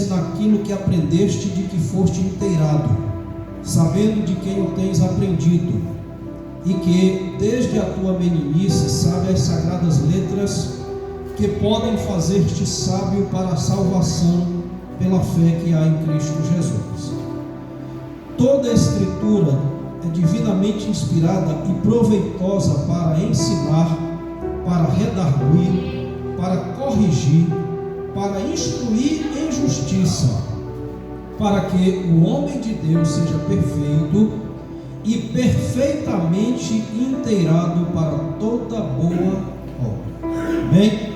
permanece naquilo que aprendeste, de que foste inteirado, sabendo de quem o tens aprendido, e que desde a tua meninice sabe as sagradas letras, que podem fazer-te sábio para a salvação pela fé que há em Cristo Jesus. Toda a Escritura é divinamente inspirada e proveitosa para ensinar, para redarguir, para corrigir, para instruir em justiça, para que o homem de Deus seja perfeito e perfeitamente inteirado para toda boa obra. Bem,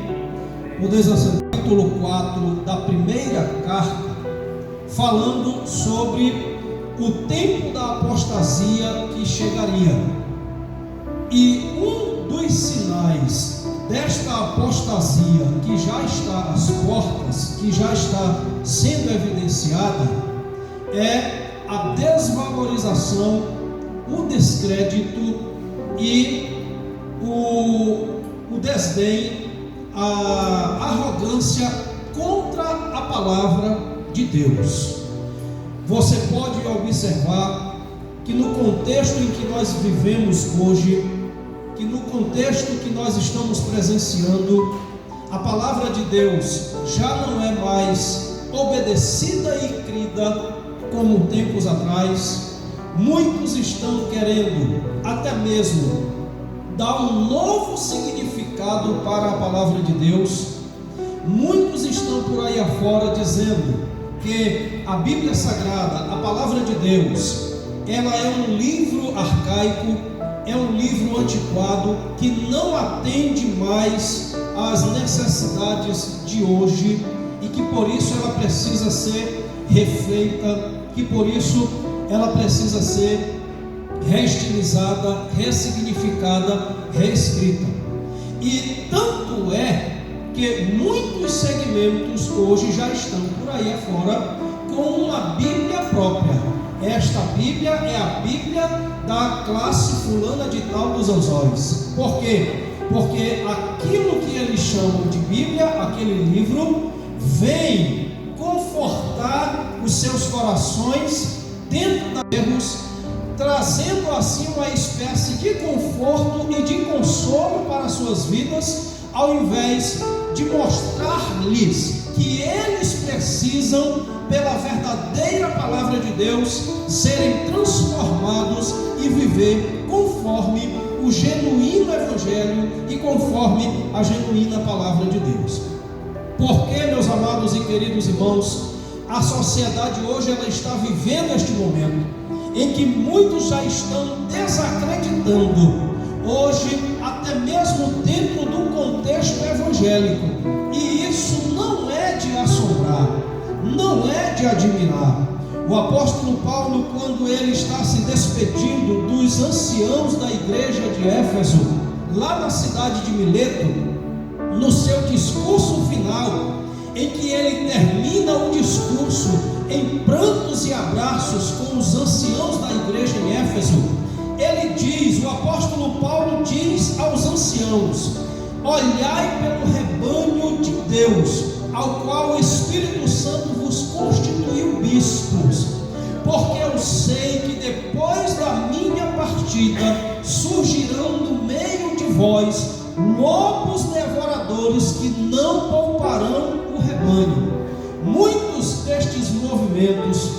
podeis acessar o capítulo 4 da primeira carta, falando sobre o tempo da apostasia que chegaria. E um dos sinais desta apostasia que já está às portas, que já está sendo evidenciada, é a desvalorização, o descrédito e o desdém, a arrogância contra a palavra de Deus. Você pode observar que no contexto em que nós vivemos hoje, que no contexto que nós estamos presenciando, a palavra de Deus já não é mais obedecida e crida como tempos atrás. Muitos estão querendo até mesmo dar um novo significado para a palavra de Deus. Muitos estão por aí afora dizendo que a Bíblia Sagrada, a palavra de Deus, ela é um livro arcaico, é um livro antiquado, que não atende mais às necessidades de hoje, e que por isso ela precisa ser refeita, que por isso ela precisa ser reestilizada, ressignificada, reescrita. E tanto é que muitos segmentos hoje já estão por aí afora com uma Bíblia própria. Esta Bíblia é a Bíblia da classe fulana de tal dos anzóis. Por quê? Porque aquilo que eles chamam de Bíblia, aquele livro, vem confortar os seus corações dentro dos erros, trazendo assim uma espécie de conforto e de consolo para as suas vidas, ao invés de mostrar-lhes que eles precisam, pela verdadeira palavra de Deus, serem transformados e viver conforme o genuíno Evangelho e conforme a genuína palavra de Deus. Porque, meus amados e queridos irmãos, a sociedade hoje ela está vivendo este momento em que muitos já estão desacreditando, hoje até mesmo dentro do contexto evangélico, e isso não é de assombrar, não é de admirar. O apóstolo Paulo, quando ele está se despedindo dos anciãos da igreja de Éfeso, lá na cidade de Mileto, no seu discurso final, em que ele termina o discurso em prantos e abraços com os anciãos da igreja em Éfeso, ele diz, o apóstolo Paulo diz aos anciãos: olhai pelo rebanho de Deus, ao qual o Espírito Santo vos constituiu bispos, porque eu sei que depois da minha partida surgirão no meio de vós lobos devoradores que não pouparão o rebanho. Muitos destes movimentos,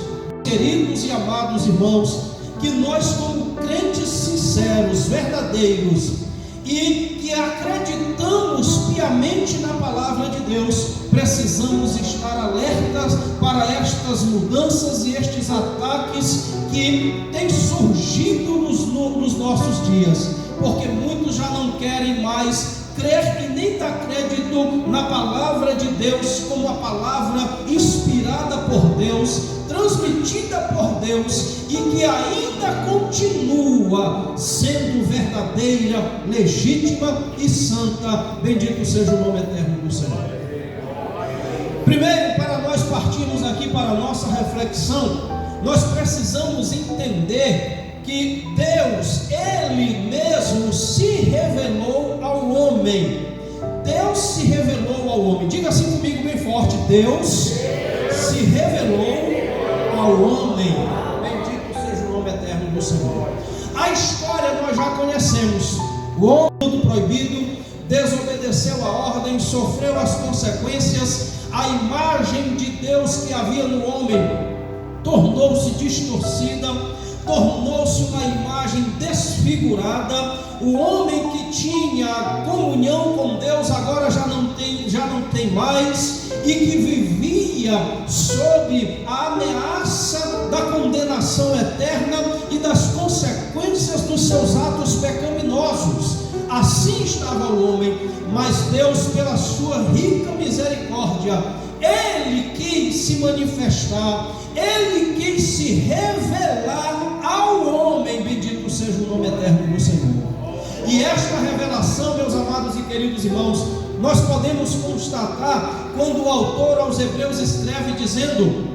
queridos e amados irmãos, que nós como crentes sinceros, verdadeiros e que acreditamos piamente na palavra de Deus, precisamos estar alertas para estas mudanças e estes ataques que têm surgido nos nossos dias, porque muitos já não querem mais crer e nem dar crédito na palavra de Deus como a palavra inspirada por Deus, transmitida por Deus, e que ainda continua sendo verdadeira, legítima e santa. Bendito seja o nome eterno do Senhor. Primeiro, para nós partirmos aqui para a nossa reflexão, nós precisamos entender que Deus, Ele mesmo se revelou ao homem. Deus se revelou ao homem. Diga assim comigo bem forte: Deus se O homem tudo proibido, desobedeceu a ordem, sofreu as consequências. A imagem de Deus que havia no homem tornou-se distorcida, tornou-se uma imagem desfigurada. O homem que tinha comunhão com Deus agora já não tem mais, e que vivia sob a ameaça da condenação eterna e das consequências dos seus atos pecaminosos. Assim estava o homem, mas Deus, pela sua rica misericórdia, Ele quis se manifestar, Ele quis se revelar ao homem. Bendito seja o nome eterno do Senhor. E esta revelação, meus amados e queridos irmãos, nós podemos constatar quando o autor aos Hebreus escreve dizendo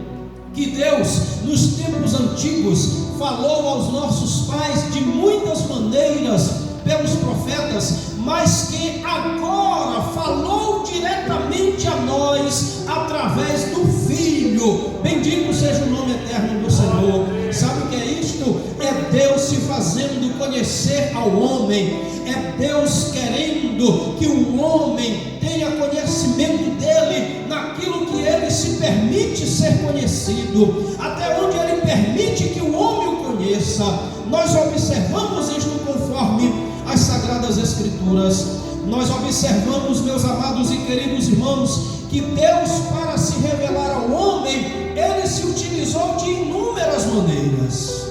que Deus, nos tempos antigos, falou aos nossos pais de muitas maneiras pelos profetas, mas que agora falou diretamente a nós através do Filho. Bendito seja o nome eterno do Senhor. Sabe o que é isto? É Deus se fazendo conhecer ao homem, é Deus querendo que o homem tenha conhecimento dele naquilo que ele se permite ser conhecido, até onde ele permite que o homem o conheça. Nós observamos isto conforme as Sagradas Escrituras. Nós observamos, meus amados e queridos irmãos, que Deus, para se revelar ao homem, Ele se utilizou de inúmeras maneiras.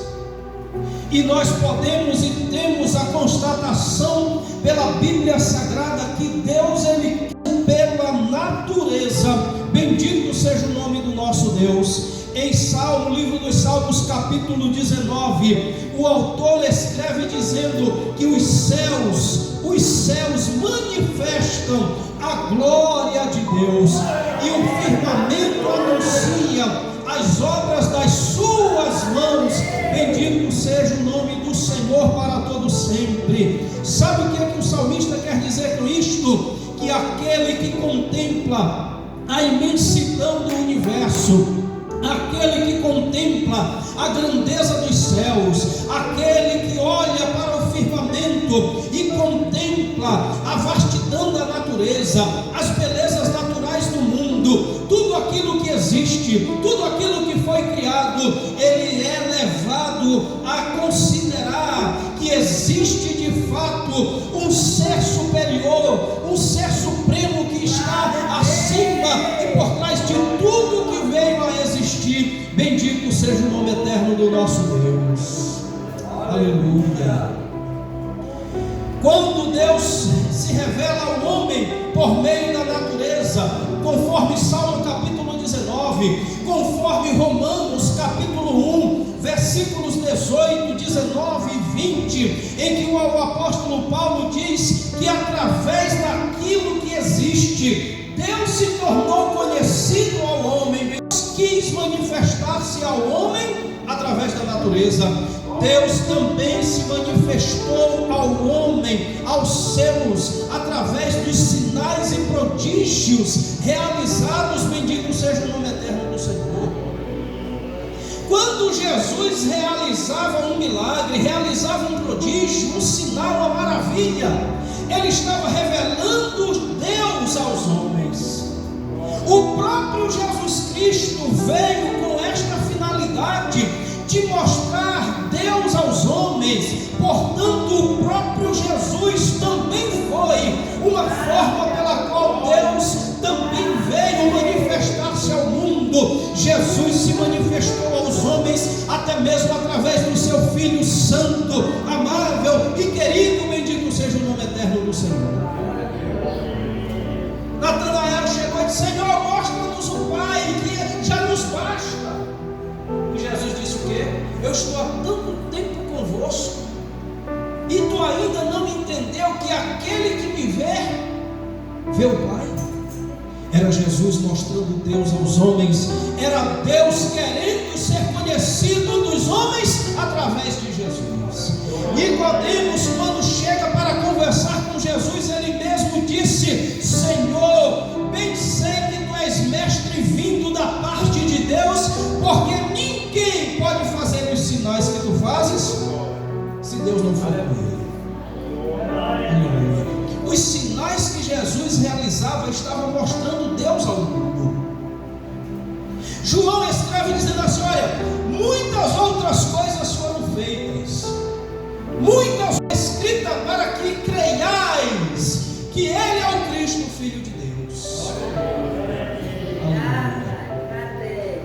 E nós podemos e temos a constatação pela Bíblia Sagrada que Deus, Ele pela natureza, bendito seja o nome do nosso Deus. Em Salmo, livro dos Salmos, capítulo 19, o autor escreve dizendo que os céus manifestam a glória de Deus, e o firmamento anuncia as obras das suas mãos. Bendito seja o nome do Senhor para todo sempre. Sabe o que é que o salmista quer dizer com isto? Que aquele que contempla a imensidão do universo, aquele que contempla a grandeza dos céus, aquele que olha para o firmamento e contempla a vastidão da natureza, as belezas naturais do mundo, tudo aquilo que existe, tudo aquilo que foi criado, ele é levado a considerar que existe de fato um ser superior, um ser supremo que está acima e por trás de tudo que veio a existir. Bendito seja o nome eterno do nosso Deus. Aleluia. Quando Deus se revela ao homem por meio da natureza, conforme Salmo capítulo 19, conforme Romanos capítulo 1, versículos 18, 19 e 20, em que o apóstolo Paulo diz que através daquilo que existe, Deus se tornou conhecido ao homem. Deus quis manifestar-se ao homem através da natureza. Deus também se manifestou ao homem, aos céus, através dos sinais e prodígios realizados. Bendito seja o nome eterno do Senhor. Quando Jesus realizava um milagre, realizava um prodígio, um sinal, uma maravilha, Ele estava revelando Deus aos homens. O próprio Jesus Cristo veio com esta finalidade de mostrar Deus aos homens. Portanto, o próprio Jesus também foi uma forma pela qual Deus também veio manifestar-se ao mundo. Jesus se manifestou aos homens até mesmo através do seu Filho Santo, amável e querido. Bendito seja o nome eterno do Senhor. Natanael chegou e disse: Senhor, mostra-nos o Pai, que já nos basta. E Jesus disse o quê? Eu estou há tanto tempo convosco e tu ainda não entendeu que aquele que me vê o Pai. Era Jesus mostrando Deus aos homens, era Deus querendo ser conhecido dos homens através de Jesus. Nicodemos, quando chega para conversar com Jesus, ele mesmo disse: Senhor, bem sei que tu és mestre vindo da parte de Deus, porque ninguém pode fazer os sinais que tu fazes se Deus não for com ele. João escreve dizendo assim: olha, muitas outras coisas foram feitas, muitas escritas para que creiais que Ele é o Cristo, Filho de Deus.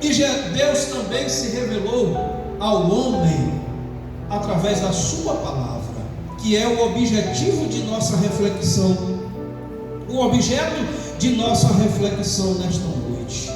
E Deus também se revelou ao homem através da sua palavra, que é o objetivo de nossa reflexão, o objeto de nossa reflexão nesta noite.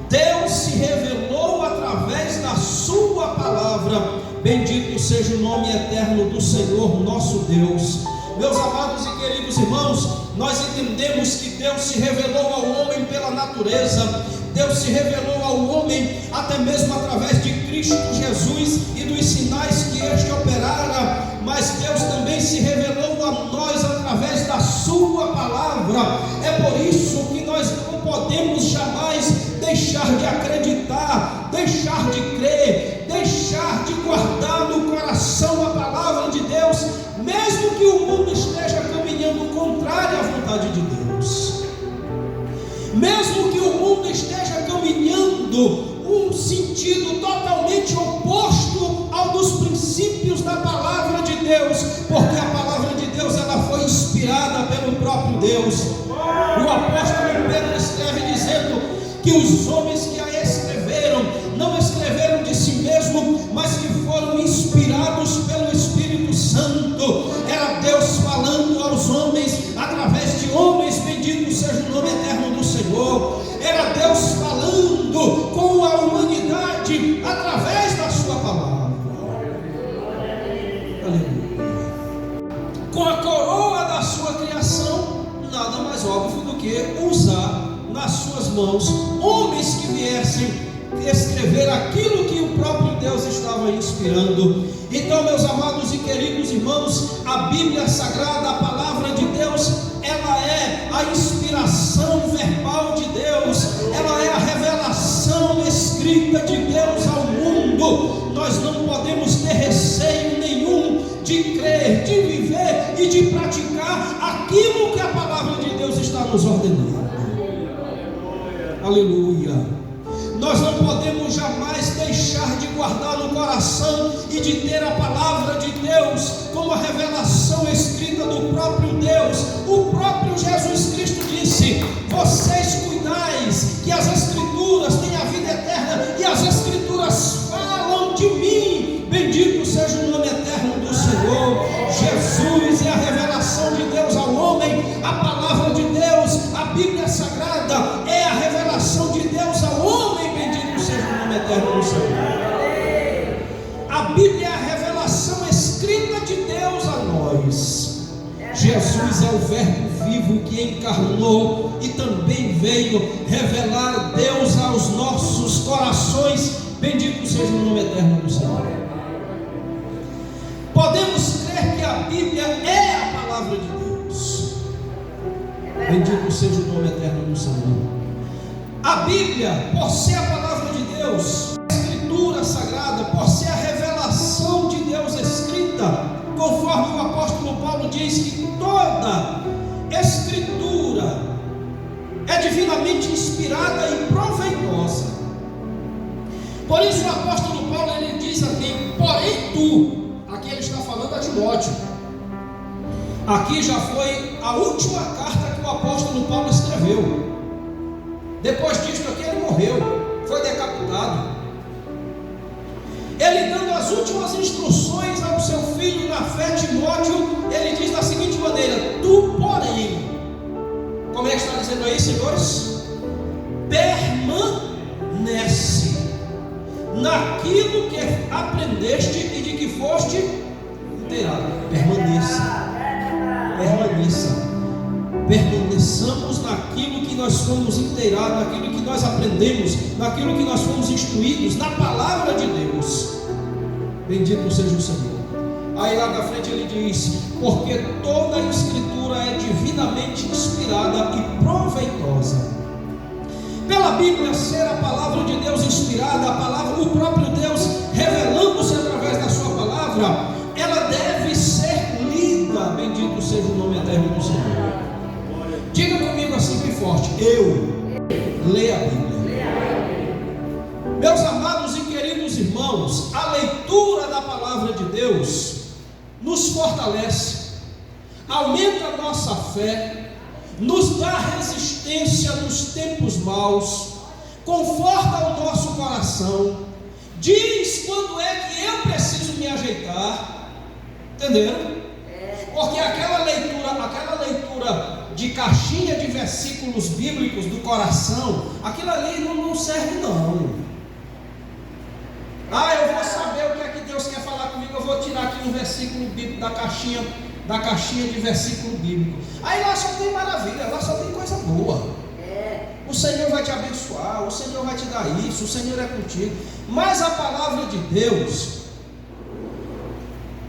Deus se revelou através da sua palavra. Bendito seja o nome eterno do Senhor nosso Deus. Meus amados e queridos irmãos, nós entendemos que Deus se revelou ao homem pela natureza. Deus se revelou ao homem até mesmo através de Cristo Jesus e dos sinais que este operara, mas Deus também se revelou a nós através da sua palavra. É por isso que nós não podemos jamais deixar de acreditar, deixar de crer, deixar de guardar no coração a palavra de Deus, mesmo que o mundo esteja caminhando contrário à vontade de Deus, mesmo que o mundo esteja caminhando um sentido totalmente oposto ao dos princípios da palavra de Deus, porque a palavra de Deus ela foi inspirada pelo próprio Deus. O apóstolo Pedro escreve dizendo que os homens que a escreveram não escreveram de si mesmo, mas que foram inspirados pelo Espírito Santo. Era Deus falando aos homens através de homens. Bendito seja o nome eterno do Senhor. Era Deus falando com a humanidade através da sua palavra. Aleluia. Com a coroa da sua criação, nada mais óbvio do que usar nas suas mãos homens que viessem escrever aquilo que o próprio Deus estava inspirando. Então, meus amados e queridos irmãos, a Bíblia Sagrada, a palavra de Deus, ela é a inspiração verbal de Deus, ela é a revelação escrita de Deus ao mundo. Nós não podemos ter receio nenhum de crer, de viver e de praticar aquilo que a palavra de Deus está nos ordenando. Aleluia. Nós não podemos jamais deixar de guardar no coração e de ter a palavra de Deus como a revelação escrita do próprio Deus. O próprio Jesus Cristo disse: vocês cuidais que as Escrituras têm a vida eterna, e as Escrituras falam de mim. Bendito seja o nome eterno do Senhor. Jesus é a revelação de Deus ao homem, a palavra de Deus, a Bíblia Sagrada é a revelação de Deus ao homem. Bendito seja o nome eterno do Senhor. A Bíblia é a revelação escrita de Deus a nós. Jesus é o Verbo vivo que encarnou e também veio revelar Deus aos nossos corações. Bendito seja o nome eterno do Senhor. Podemos crer que a Bíblia é a palavra de Deus. Bendito seja o nome eterno do Senhor. A Bíblia, por ser a palavra de Deus, a Escritura Sagrada, por ser a revelação de Deus escrita, conforme o apóstolo Paulo diz que toda Escritura é divinamente inspirada e proveitosa. Por isso o apóstolo Paulo ele diz aqui: porém tu, aqui ele está falando a Timóteo. Aqui já foi a última carta que o apóstolo Paulo escreveu. Depois disso aqui ele morreu, foi decapitado. Ele dando as últimas instruções ao seu filho na fé, Timóteo, ele diz da seguinte maneira: tu porém, como é que está dizendo aí, senhores? Permanece naquilo que aprendeste e de que foste inteirado. Permaneçamos naquilo que nós fomos inteirados, naquilo que nós aprendemos, naquilo que nós fomos instruídos, na palavra de Deus. Bendito seja o Senhor. Aí lá na frente ele diz: porque toda a Escritura é divinamente inspirada e proveitosa. Pela Bíblia ser a palavra de Deus inspirada, a palavra, o próprio Deus revelando-se através da sua palavra, ela deve ser lida. Bendito seja o nome eterno do Senhor. Diga comigo assim bem forte: eu leio a Bíblia. Irmãos, a leitura da palavra de Deus nos fortalece, aumenta a nossa fé, nos dá resistência nos tempos maus, conforta o nosso coração, diz quando é que eu preciso me ajeitar, entenderam? Porque aquela leitura de caixinha de versículos bíblicos do coração, aquilo ali não serve não. Eu vou saber o que é que Deus quer falar comigo, eu vou tirar aqui um versículo bíblico da caixinha de versículo bíblico. Aí lá só tem maravilha, lá só tem coisa boa. O Senhor vai te abençoar, o Senhor vai te dar isso, o Senhor é contigo. Mas a palavra de Deus,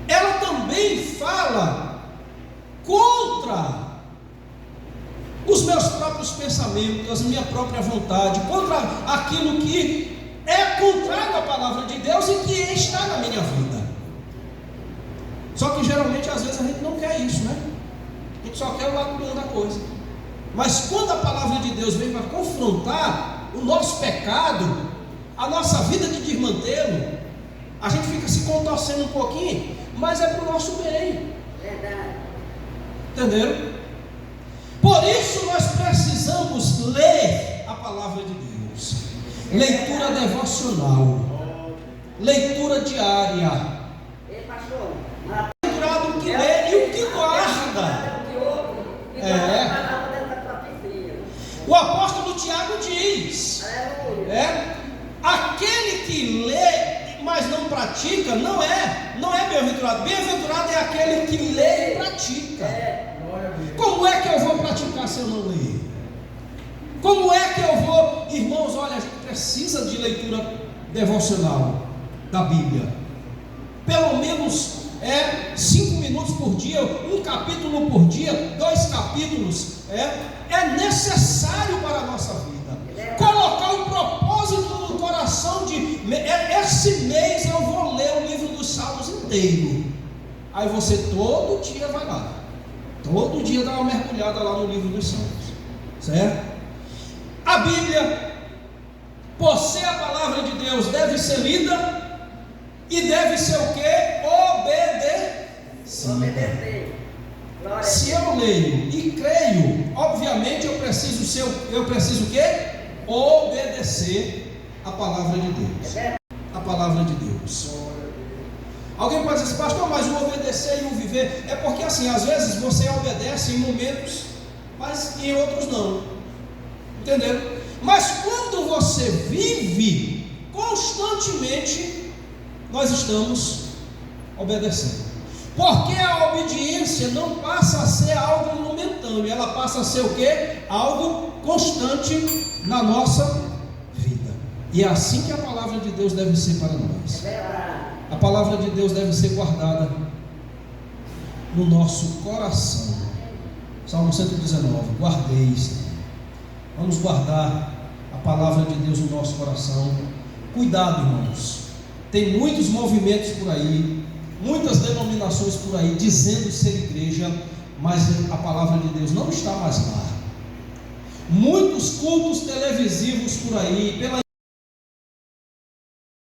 ela também fala contra os meus próprios pensamentos, a minha própria vontade, contra aquilo que é contrário à palavra de Deus e que está na minha vida. Só que geralmente às vezes a gente não quer isso, né? A gente só quer o lado bom da coisa. Mas quando a palavra de Deus vem para confrontar o nosso pecado, a nossa vida de desmantelo, a gente fica se contorcendo um pouquinho, mas é para o nosso bem. Verdade. Entenderam? Por isso nós precisamos ler a palavra de Deus. Leitura devocional, leitura diária. Pastor, Leitura do que lê e o que guarda. O apóstolo Tiago diz: aquele que lê, mas não pratica, não é bem-aventurado. Bem-aventurado é aquele que lê e pratica. Como é que eu vou praticar se eu não ler? Como é que eu vou? Irmãos, olha, a gente precisa de leitura devocional da Bíblia. Pelo menos 5 minutos por dia, um capítulo por dia, 2 capítulos. É necessário para a nossa vida. Colocar um propósito no coração de esse mês eu vou ler o livro dos Salmos inteiro. Aí você todo dia vai lá. Todo dia dá uma mergulhada lá no livro dos Salmos. Certo? A Bíblia, por ser a palavra de Deus, deve ser lida e deve ser o quê? Obedecida. Se eu leio e creio, obviamente eu preciso o quê? Obedecer a palavra de Deus. A palavra de Deus. Alguém pode dizer, pastor, mas o obedecer e o viver é porque assim, às vezes você obedece em momentos, mas em outros não. Entenderam? Mas quando você vive constantemente, nós estamos obedecendo. Porque a obediência não passa a ser algo momentâneo, ela passa a ser o quê? Algo constante na nossa vida. E é assim que a palavra de Deus deve ser para nós. A palavra de Deus deve ser guardada no nosso coração. Salmo 119, guardeis. Vamos guardar a palavra de Deus no nosso coração. Cuidado, irmãos. Tem muitos movimentos por aí, muitas denominações por aí dizendo ser igreja, mas a palavra de Deus não está mais lá. Muitos cultos televisivos por aí, pela